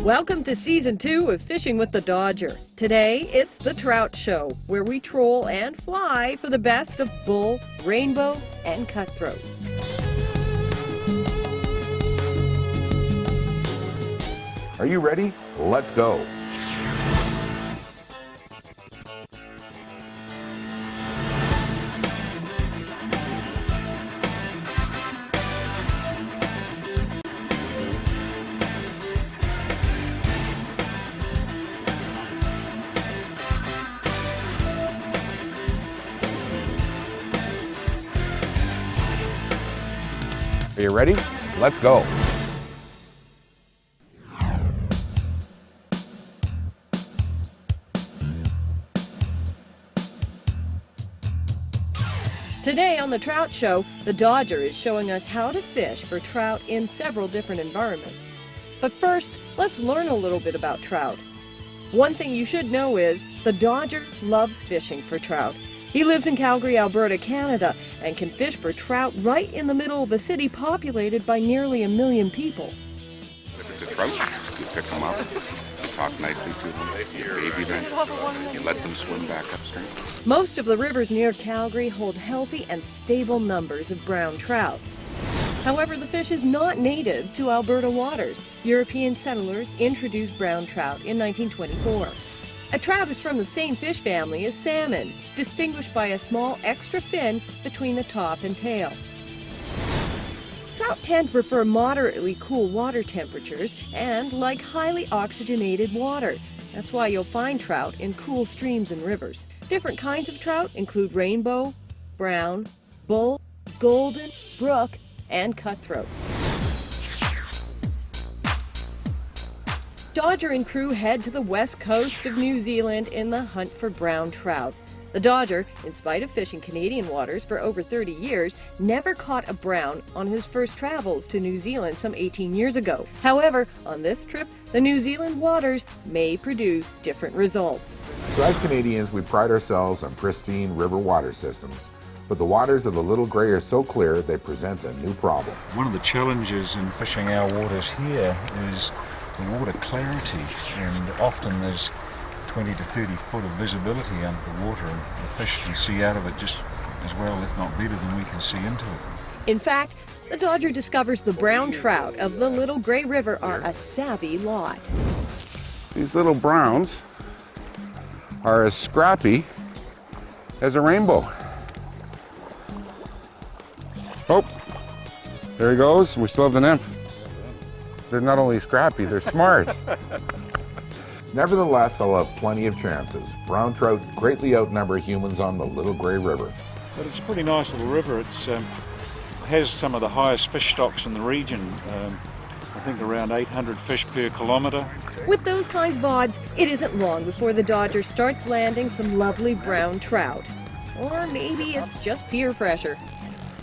Welcome to Season 2 of Fishing with the Dodger. Today, it's the Trout Show, where we troll and fly for the best of bull, rainbow, and cutthroat. Are you ready? Let's go. Are you ready? Let's go. Today on the Trout Show, the Dodger is showing us how to fish for trout in several different environments. But first, let's learn a little bit about trout. One thing you should know is the Dodger loves fishing for trout. He lives in Calgary, Alberta, Canada, and can fish for trout right in the middle of a city populated by nearly 1 million people. If it's a trout, you pick them up, you talk nicely to them, you baby them, you let them swim back upstream. Most of the rivers near Calgary hold healthy and stable numbers of brown trout. However, the fish is not native to Alberta waters. European settlers introduced brown trout in 1924. A trout is from the same fish family as salmon, distinguished by a small extra fin between the top and tail. Trout tend to prefer moderately cool water temperatures and like highly oxygenated water. That's why you'll find trout in cool streams and rivers. Different kinds of trout include rainbow, brown, bull, golden, brook, and cutthroat. Dodger and crew head to the west coast of New Zealand in the hunt for brown trout. The Dodger, in spite of fishing Canadian waters for over 30 years, never caught a brown on his first travels to New Zealand some 18 years ago. However, on this trip, the New Zealand waters may produce different results. So as Canadians, we pride ourselves on pristine river water systems. But the waters of the Little Grey are so clear, they present a new problem. One of the challenges in fishing our waters here is the water clarity, and often there's 20 to 30 foot of visibility under the water, and the fish can see out of it just as well, if not better, than we can see into it. In fact, the Dodger discovers the brown trout of the Little Grey River are a savvy lot. These little browns are as scrappy as a rainbow. Oh, there he goes. We still have the nymph. They're not only scrappy, they're smart. Nevertheless, I'll have plenty of chances. Brown trout greatly outnumber humans on the Little Grey River. But it's a pretty nice little river. It has some of the highest fish stocks in the region. I think around 800 fish per kilometre. With those kinds of odds, it isn't long before the Dodger starts landing some lovely brown trout. Or maybe it's just peer pressure.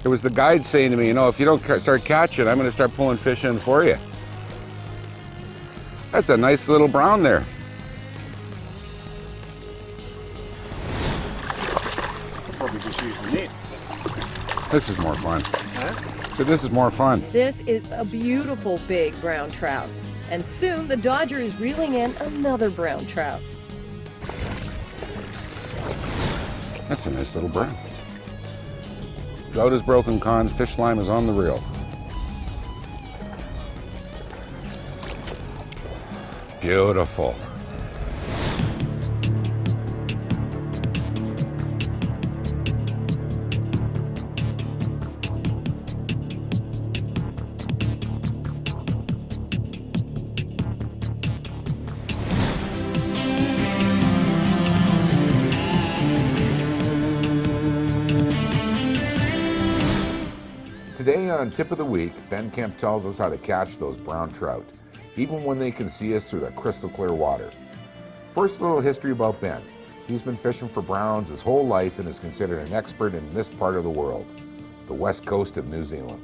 It was the guide saying to me, you know, if you don't start catching, I'm going to start pulling fish in for you. That's a nice little brown there. I'll probably just use the net. This is more fun. Huh? So this is more fun. This is a beautiful big brown trout. And soon the Dodger is reeling in another brown trout. That's a nice little brown. Drought is broken, con, fish line is on the reel. Beautiful. Today on Tip of the Week, Ben Kemp tells us how to catch those brown trout, even when they can see us through that crystal clear water. First, a little history about Ben. He's been fishing for browns his whole life and is considered an expert in this part of the world, the west coast of New Zealand.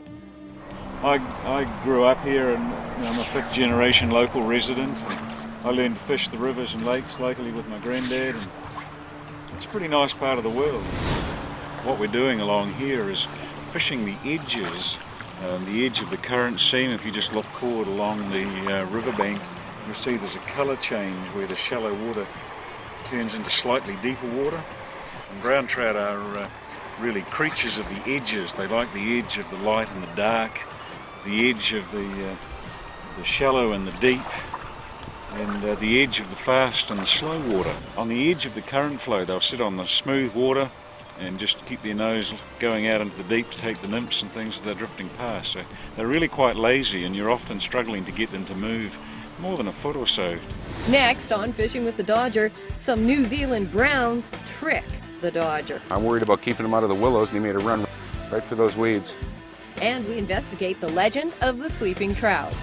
I grew up here and I'm a fifth generation local resident. I learned to fish the rivers and lakes locally with my granddad, and it's a pretty nice part of the world. What we're doing along here is fishing the edges, the edge of the current seam. If you just look forward along the riverbank, you'll see there's a colour change where the shallow water turns into slightly deeper water. And brown trout are really creatures of the edges. They like the edge of the light and the dark, the edge of the shallow and the deep, and the edge of the fast and the slow water. On the edge of the current flow, they'll sit on the smooth water and just keep their nose going out into the deep to take the nymphs and things as they're drifting past. So they're really quite lazy, and you're often struggling to get them to move more than a foot or so. Next on Fishing with the Dodger, some New Zealand browns trick the Dodger. I'm worried about keeping him out of the willows, and he made a run right for those weeds. And we investigate the legend of the sleeping trout.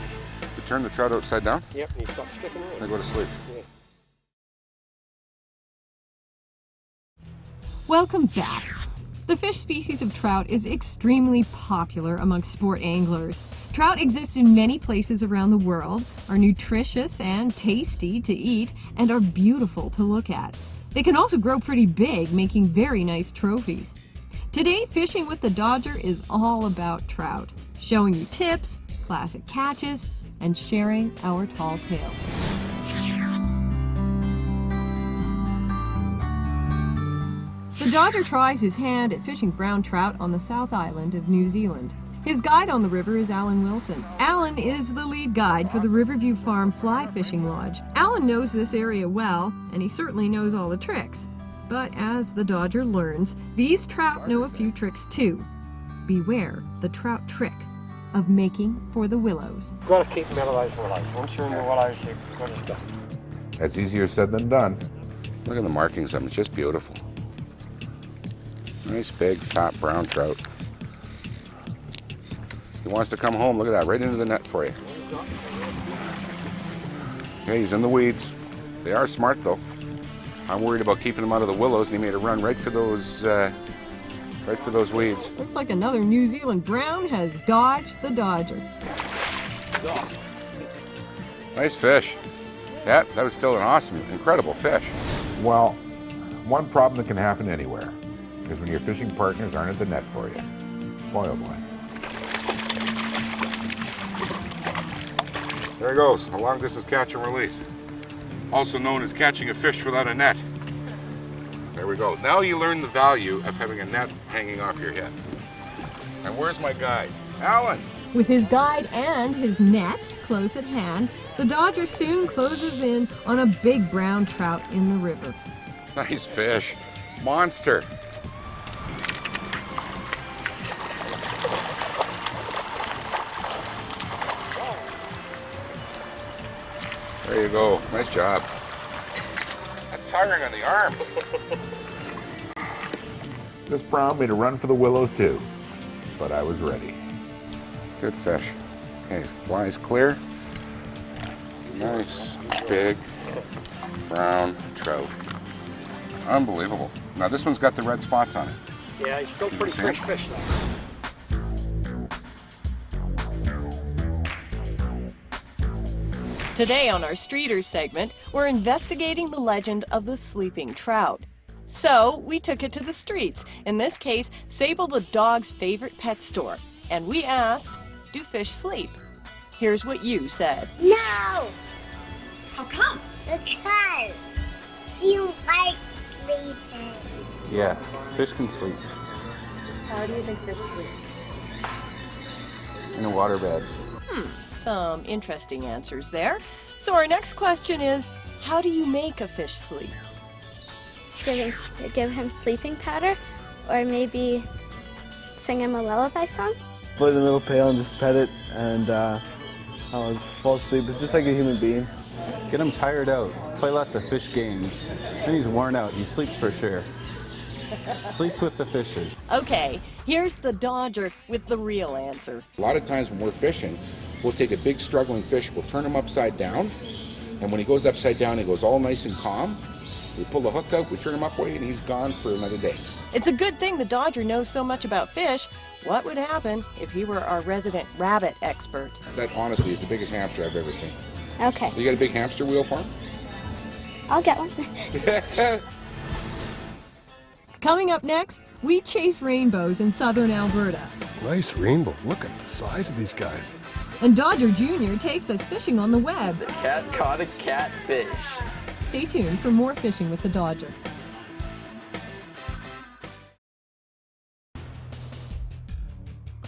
You turn the trout upside down? Yep, and he stops sticking around. I go to sleep. Yeah. Welcome back. The fish species of trout is extremely popular among sport anglers. Trout exist in many places around the world, are nutritious and tasty to eat, and are beautiful to look at. They can also grow pretty big, making very nice trophies. Today, Fishing with the Dodger is all about trout, showing you tips, classic catches, and sharing our tall tales. The Dodger tries his hand at fishing brown trout on the South Island of New Zealand. His guide on the river is Alan Wilson. Alan is the lead guide for the Riverview Farm Fly Fishing Lodge. Alan knows this area well, and he certainly knows all the tricks. But as the Dodger learns, these trout know a few tricks too. Beware the trout trick of making for the willows. You've got to keep them out of those willows. Once you're in the willows, you've got to stop. That's easier said than done. Look at the markings of them, it's just beautiful. Nice big fat brown trout. He wants to come home, look at that, right into the net for you. Okay, he's in the weeds. They are smart though. I'm worried about keeping him out of the willows, and he made a run right for those weeds. Looks like another New Zealand brown has dodged the Dodger. Nice fish. Yeah, that was still an awesome, incredible fish. Well, one problem that can happen anywhere is when your fishing partners aren't at the net for you. Boy, oh boy. There he goes, a long distance catch and release. Also known as catching a fish without a net. There we go. Now you learn the value of having a net hanging off your head. And where's my guide? Alan! With his guide and his net close at hand, the Dodger soon closes in on a big brown trout in the river. Nice fish. Monster. There you go. Nice job. That's tiring on the arm. This brown made a run for the willows too, but I was ready. Good fish. Okay, flies clear. Nice, big, brown trout. Unbelievable. Now this one's got the red spots on it. Yeah, he's still pretty see fresh him? fish though. Today on our Streeters segment, we're investigating the legend of the sleeping trout. So we took it to the streets, in this case, Sable the dog's favorite pet store, and we asked, do fish sleep? Here's what you said. No! How come? Because you like sleeping. Yes, fish can sleep How do you think fish sleep? in a waterbed. Some interesting answers there. So our next question is, how do you make a fish sleep? Give him sleeping powder, or maybe sing him a lullaby song. Put it in a little pail and just pet it, and I'll just fall asleep. It's just like a human being. Get him tired out. Play lots of fish games. Then he's worn out. He sleeps for sure. Sleeps with the fishes. Okay, here's the Dodger with the real answer. A lot of times when we're fishing, we'll take a big struggling fish, we'll turn him upside down, and when he goes upside down, he goes all nice and calm. We pull the hook out, we turn him upway, and he's gone for another day. It's a good thing the Dodger knows so much about fish. What would happen if he were our resident rabbit expert? That honestly is the biggest hamster I've ever seen. Okay, You got a big hamster wheel for him? I'll get one. Coming up next, we chase rainbows in southern Alberta. Nice rainbow. Look at the size of these guys. And Dodger Jr. takes us fishing on the web. The cat caught a catfish. Stay tuned for more Fishing with the Dodger.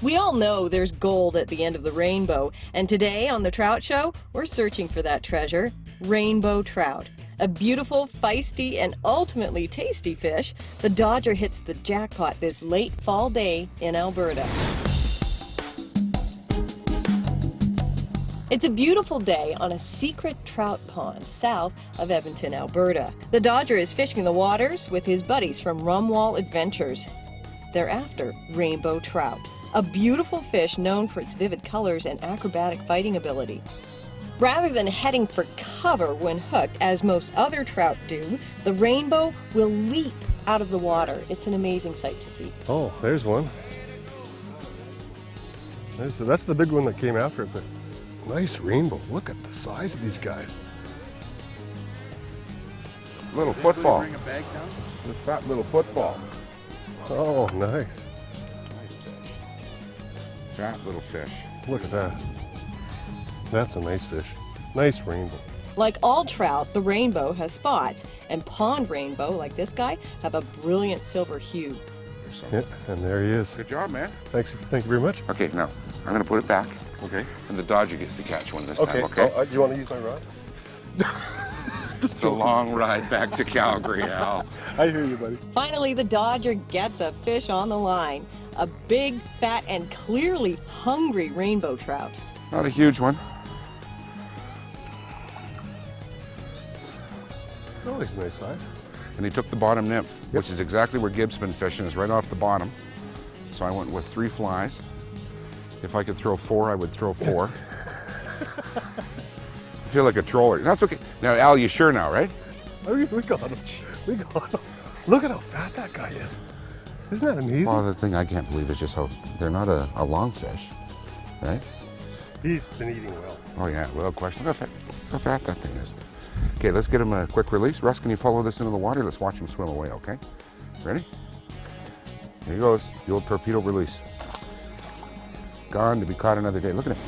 We all know there's gold at the end of the rainbow, and today on the Trout Show, we're searching for that treasure, rainbow trout. A beautiful, feisty, and ultimately tasty fish, the Dodger hits the jackpot this late fall day in Alberta. It's a beautiful day on a secret trout pond south of Edmonton, Alberta. The Dodger is fishing the waters with his buddies from Rumwall Adventures. They're after rainbow trout, a beautiful fish known for its vivid colors and acrobatic fighting ability. Rather than heading for cover when hooked, as most other trout do, the rainbow will leap out of the water. It's an amazing sight to see. Oh, there's one. That's the big one that came after it. Nice rainbow. Look at the size of these guys. Little football. The fat little football. Oh, nice. Fat little fish. Look at that. That's a nice fish. Nice rainbow. Like all trout, the rainbow has spots, and pond rainbow, like this guy, have a brilliant silver hue. Yeah, and there he is. Good job, man. Thank you very much. Okay, now I'm gonna put it back. Okay. And the Dodger gets to catch one this time, okay? Do you want to use my rod? It's a long ride back to Calgary, Al. I hear you, buddy. Finally, the Dodger gets a fish on the line. A big, fat, and clearly hungry rainbow trout. Not a huge one. Oh, he's a nice size. And he took the bottom nymph, which is exactly where Gibb's been fishing, is right off the bottom. So I went with 3 flies. If I could throw 4, I would throw 4. I feel like a troller. That's okay. Now, Al, you sure now, right? Oh, we got him. We got him. Look at how fat that guy is. Isn't that amazing? Well, the thing I can't believe is just how they're not a long fish, right? He's been eating well. Oh, yeah, without question. Look how fat that thing is. Okay, let's get him a quick release. Russ, can you follow this into the water? Let's watch him swim away, okay? Ready? Here he goes, the old torpedo release. Gone to be caught another day. Look at him.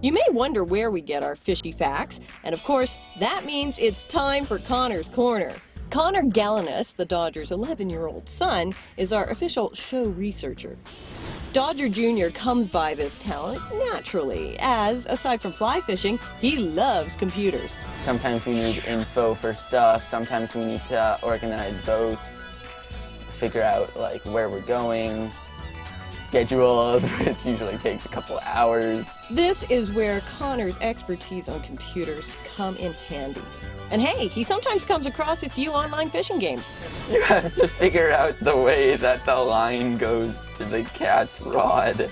You may wonder where we get our fishy facts, and of course, that means it's time for Connor's Corner. Connor Gallinus, the Dodgers' 11-year-old son, is our official show researcher. Dodger Jr. comes by this talent naturally, as, aside from fly fishing, he loves computers. Sometimes we need info for stuff, sometimes we need to organize boats, figure out like where we're going, schedules, which usually takes a couple hours. This is where Connor's expertise on computers come in handy. And hey, he sometimes comes across a few online fishing games. You have to figure out the way that the line goes to the cat's rod.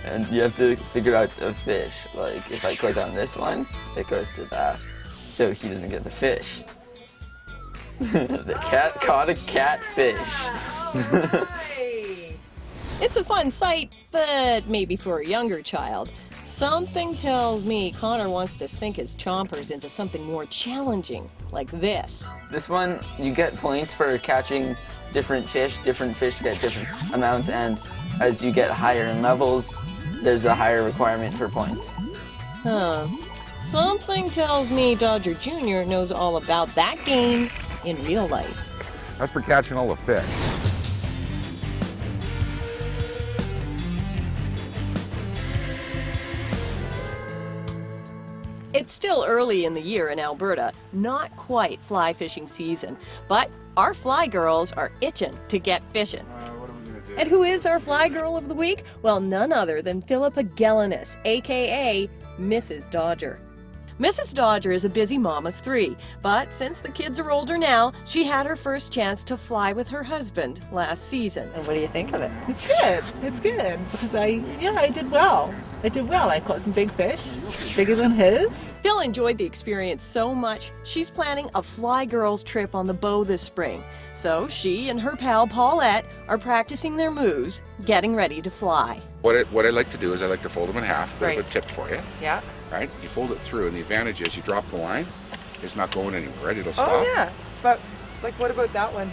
And you have to figure out the fish. Like, if I click on this one, it goes to that. So he doesn't get the fish. The cat caught a catfish. It's a fun sight, but maybe for a younger child. Something tells me Connor wants to sink his chompers into something more challenging, like this. This one, you get points for catching different fish get different amounts, and as you get higher in levels, there's a higher requirement for points. Huh. Something tells me Dodger Jr. knows all about that game in real life. That's for catching all the fish. It's still early in the year in Alberta, not quite fly fishing season, but our fly girls are itching to get fishing. What are we gonna do? And who is our fly girl of the week? Well, none other than Philippa Gallinus, aka Mrs. Dodger. Mrs. Dodger is a busy mom of 3, but since the kids are older now, she had her first chance to fly with her husband last season. And what do you think of it? It's good. It's good because I did well. I caught some big fish, bigger than his. Phil enjoyed the experience so much, she's planning a Fly Girls trip on the bow this spring. So she and her pal Paulette are practicing their moves, getting ready to fly. What I like to do is I like to fold them in half. Bit of a tip for you. Yeah. Right? You fold it through, and the advantage is you drop the line. It's not going anywhere, right? It'll stop. Oh yeah, but like what about that one?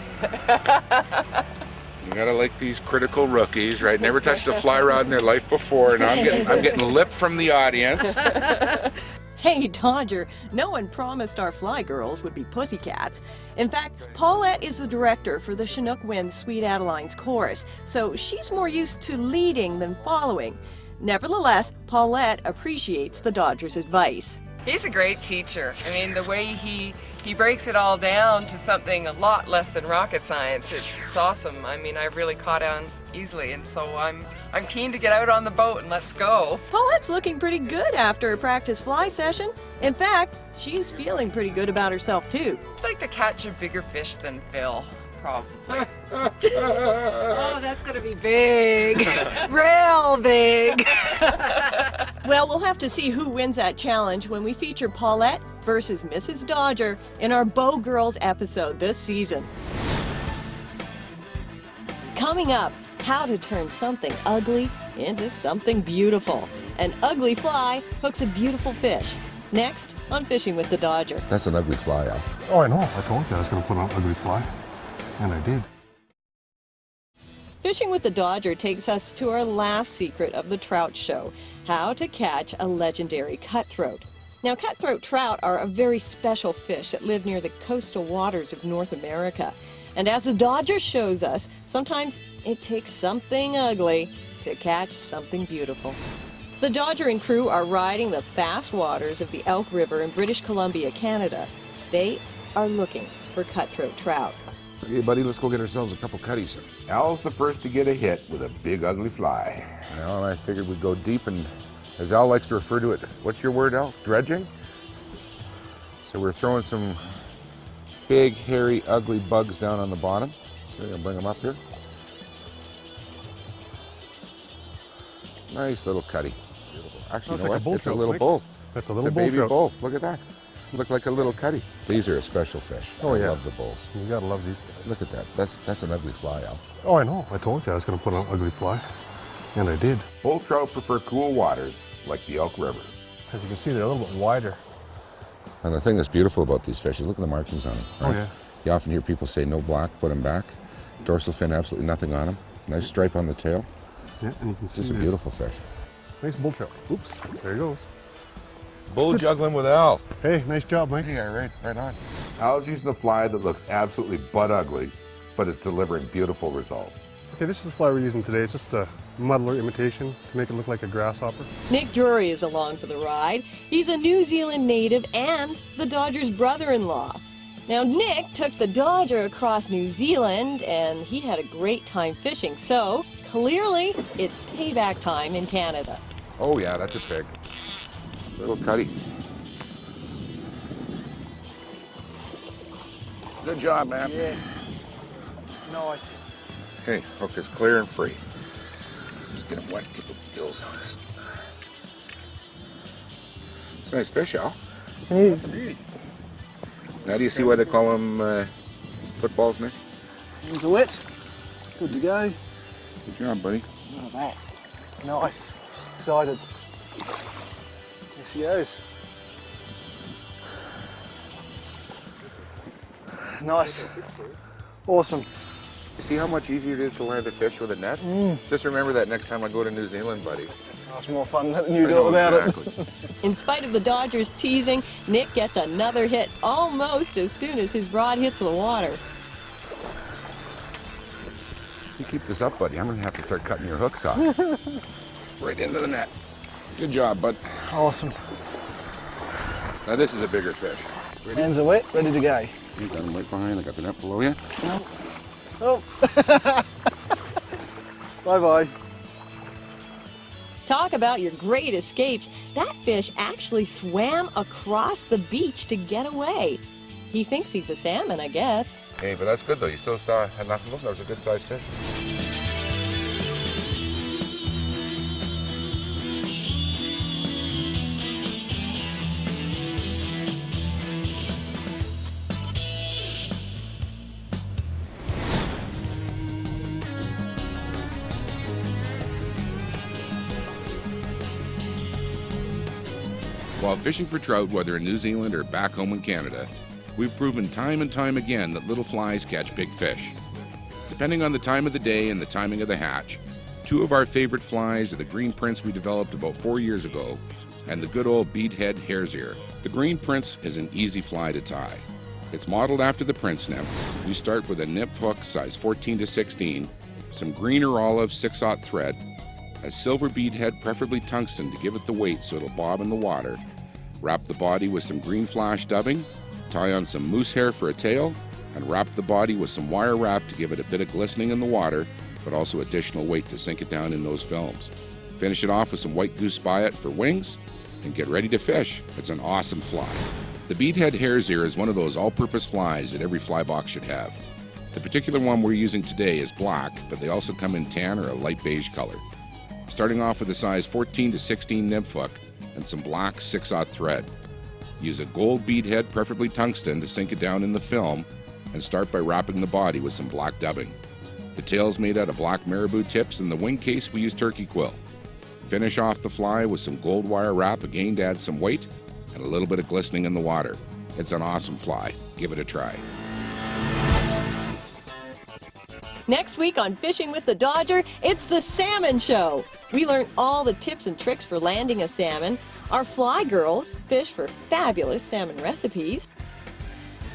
You gotta like these critical rookies, right? Never touched a fly rod in their life before, and I'm getting lip from the audience. Hey, Dodger, no one promised our Fly Girls would be pussycats. In fact, Paulette is the director for the Chinook Wind Sweet Adeline's chorus, so she's more used to leading than following. Nevertheless, Paulette appreciates the Dodgers' advice. He's a great teacher. I mean, the way he breaks it all down to something a lot less than rocket science, it's awesome. I mean, I really caught on easily, and so I'm keen to get out on the boat and let's go. Paulette's looking pretty good after a practice fly session. In fact, she's feeling pretty good about herself too. I'd like to catch a bigger fish than Phil, probably. Oh, that's gonna be big. Real big. Well, we'll have to see who wins that challenge when we feature Paulette versus Mrs. Dodger in our Bow Girls episode this season. Coming up, how to turn something ugly into something beautiful. An ugly fly hooks a beautiful fish. Next on Fishing with the Dodger. That's an ugly fly, Al. Oh, I know. I told you I was going to put on an ugly fly, and I did. Fishing with the Dodger takes us to our last secret of the trout show, how to catch a legendary cutthroat. Now, cutthroat trout are a very special fish that live near the coastal waters of North America. And as the Dodger shows us, sometimes it takes something ugly to catch something beautiful. The Dodger and crew are riding the fast waters of the Elk River in British Columbia, Canada. They are looking for cutthroat trout. Okay, buddy, let's go get ourselves a couple cutties. Al's the first to get a hit with a big, ugly fly. Al and I figured we'd go deep, and as Al likes to refer to it, what's your word, Al? Dredging? So we're throwing some big, hairy, ugly bugs down on the bottom. So we're gonna bring them up here. Nice little cutty. Actually, you know what? It's a little bull. That's a little It's a baby bull. bull. Look at that. Look like a little cutty. These are a special fish. Oh, yeah. I love the bulls. You gotta love these guys. Look at that. That's an ugly fly, Al. Oh, I know. I told you I was going to put on an ugly fly, and I did. Bull trout prefer cool waters like the Elk River. As you can see, they're a little bit wider. And the thing that's beautiful about these fish is look at the markings on them. Right? Oh, yeah. You often hear people say no black, put them back. Dorsal fin, absolutely nothing on them. Nice stripe on the tail. Yeah, and you can see Just a beautiful fish. Nice bull trout. Oops, there he goes. Bull juggling with Al. Hey, nice job, Mike. Yeah, right on. Al's using a fly that looks absolutely butt ugly, but it's delivering beautiful results. Okay, this is the fly we're using today. It's just a muddler imitation to make it look like a grasshopper. Nick Drury is along for the ride. He's a New Zealand native and the Dodgers' brother-in-law. Now, Nick took the Dodger across New Zealand, and he had a great time fishing, so clearly it's payback time in Canada. Oh yeah, that's a pig. Little cutty. Good job, man. Yes. Nice. Okay, hook is clear and free. Let's just get him wet, get the gills on us. It's a nice fish, Al. That's a beauty. Now do you see why they call them footballs, Nick? Hands are wet. Good to go. Good job, buddy. Look at that. Nice. Excited. There she goes. Nice. Awesome. You see how much easier it is to land a fish with a net? Just remember that next time I go to New Zealand, buddy. That's more fun than you do it without it. In spite of the Dodgers teasing, Nick gets another hit almost as soon as his rod hits the water. You keep this up, buddy, I'm gonna have to start cutting your hooks off. Right into the net. Good job, bud. Awesome. Now this is a bigger fish. Ready? Hands are wet, ready to go. You got him right behind. I got the net below you. Oh. Bye-bye. Talk about your great escapes. That fish actually swam across the beach to get away. He thinks he's a salmon, I guess. Hey, but that's good though. You still saw enough of them? That was a good sized fish. While fishing for trout, whether in New Zealand or back home in Canada, we've proven time and time again that little flies catch big fish. Depending on the time of the day and the timing of the hatch, two of our favorite flies are the green prince we developed about 4 years ago and the good old beadhead hare's ear. The green prince is an easy fly to tie. It's modeled after the prince nymph. We start with a nymph hook size 14 to 16, some green or olive 6/0 thread, a silver beadhead, preferably tungsten, to give it the weight so it'll bob in the water. Wrap the body with some green flash dubbing, tie on some moose hair for a tail, and wrap the body with some wire wrap to give it a bit of glistening in the water, but also additional weight to sink it down in those films. Finish it off with some white goose biot for wings, and get ready to fish. It's an awesome fly. The beadhead hare's ear is one of those all-purpose flies that every fly box should have. The particular one we're using today is black, but they also come in tan or a light beige color. Starting off with a size 14 to 16 nymph hook and some black 6/0 thread. Use a gold beadhead, preferably tungsten, to sink it down in the film, and start by wrapping the body with some black dubbing. The tail's made out of black marabou tips, and the wing case we use turkey quill. Finish off the fly with some gold wire wrap, again to add some weight and a little bit of glistening in the water. It's an awesome fly. Give it a try. Next week on Fishing with the Dodger, it's the Salmon Show. We learn all the tips and tricks for landing a salmon. Our fly girls fish for fabulous salmon recipes.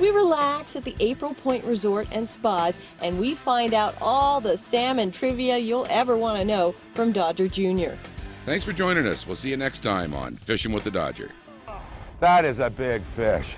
We relax at the April Point Resort and Spas, and we find out all the salmon trivia you'll ever want to know from Dodger Jr. Thanks for joining us. We'll see you next time on Fishing with the Dodger. That is a big fish.